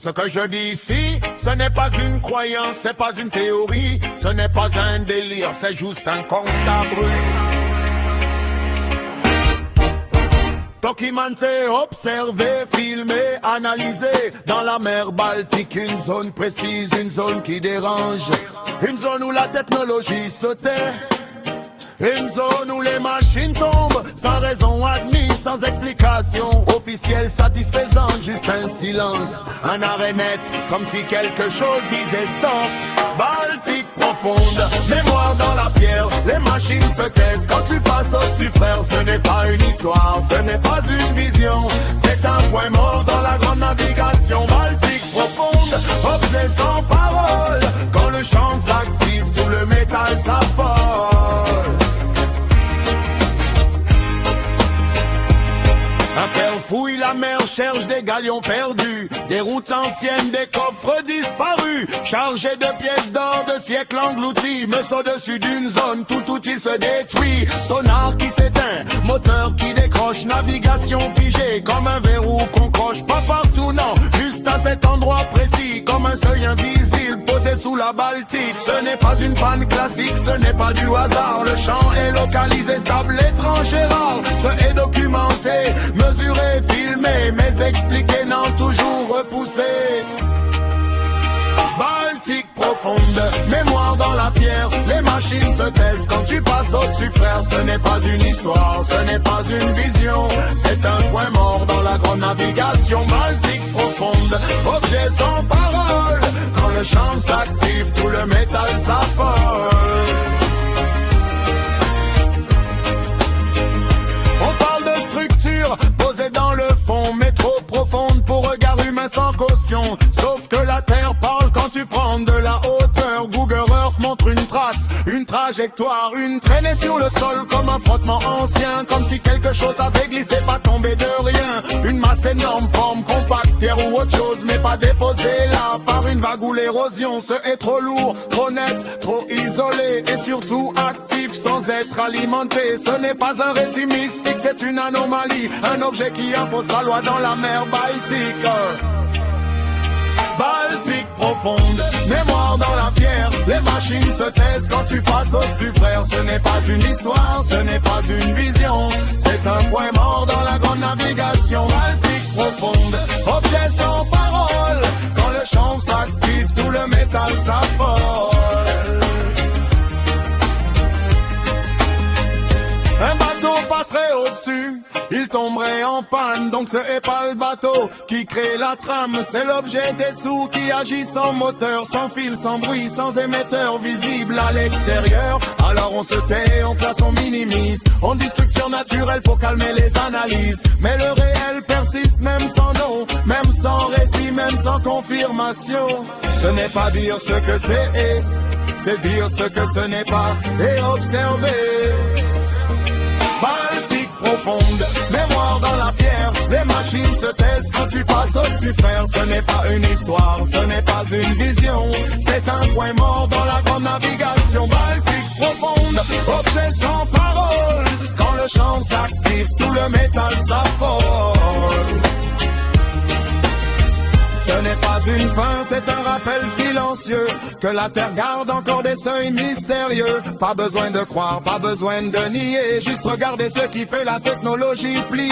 Ce que je dis ici, ce n'est pas une croyance, c'est pas une théorie, ce n'est pas un délire, c'est juste un constat brut. Documenter, observer, filmer, analyser. Dans la mer Baltique, une zone précise, une zone qui dérange. Une zone où la technologie se tait. Une zone où les machines tombent, sans raison admise, sans explication officielle satisfaisante, juste un silence, un arrêt net, comme si quelque chose disait stop. Baltique profonde, mémoire dans la pierre, les machines se taisent quand tu passes au-dessus frère. Ce n'est pas une histoire, ce n'est pas une vision, c'est un point mort dans la grande navigation. Baltique profonde, objet sans parole, quand le champ s'active, tout le métal s'affole. Un père fouille la mer, cherche des galions perdus, des routes anciennes, des coffres disparus, chargés de pièces d'or de siècles engloutis. Me saut dessus d'une zone, tout outil se détruit. Sonar qui s'éteint, moteur qui décroche, navigation figée comme un verrou qu'on croche. Pas partout non, juste à cet endroit précis, comme un seuil invisible posé sous la Baltique. Ce n'est pas une panne classique, ce n'est pas du hasard. Le champ est localisé, stable, étranger rare. Ce est documenté, mesuré, filmé, mais expliqué, non toujours repoussé. Baltique profonde, mémoire dans la pierre, les machines se taisent quand tu passes au-dessus frère. Ce n'est pas une histoire, ce n'est pas une vision, c'est un point mort dans la grande navigation. Baltique profonde, objet sans parole, quand le champ s'active, tout le métal s'affole. On parle de structure posée dans le fond, mais trop profonde pour regard humain sans caution. Sauf que la terre parle quand tu prends de la hauteur. Google Earth montre une trace, une trajectoire, une traînée sur le sol comme un frottement ancien, comme si quelque chose avait glissé, pas tombé de rien. Une masse énorme, forme compacte, pierre ou autre chose, mais pas déposée là par une vague ou l'érosion. Ce est trop lourd, trop net, trop isolé et surtout actif sans être alimenté. Ce n'est pas un récit mystique, c'est une anomalie, un objet qui impose sa loi dans la mer Baltique. Baltique profonde, mémoire dans la pierre, les machines se taisent quand tu passes au-dessus frère. Ce n'est pas une histoire, ce n'est pas une vision, c'est un point mort dans la grande navigation. Baltique profonde, objet sans parole, quand le champ s'active, tout le métal s'affole. Un bateau passerait au-dessus, il tomberait en panne, donc ce est pas le bateau qui crée la trame, c'est l'objet dessous qui agit sans moteur, sans fil, sans bruit, sans émetteur visible à l'extérieur. Alors on se tait, on classe, on minimise, on dit structure naturelle pour calmer les analyses. Mais le réel persiste même sans nom, même sans récit, même sans confirmation. Ce n'est pas dire ce que c'est dire ce que ce n'est pas et observer. Baltique profonde, mémoire dans la pierre, les machines se taisent quand tu passes au-dessus frère. Ce n'est pas une histoire, ce n'est pas une vision, c'est un point mort dans la grande navigation. Baltique profonde, objet sans parole, quand le champ s'active, tout le métal s'affole. Ce n'est pas une fin, c'est un rappel silencieux que la terre garde encore des seuils mystérieux. Pas besoin de croire, pas besoin de nier, juste regarder ce qui fait la technologie plier.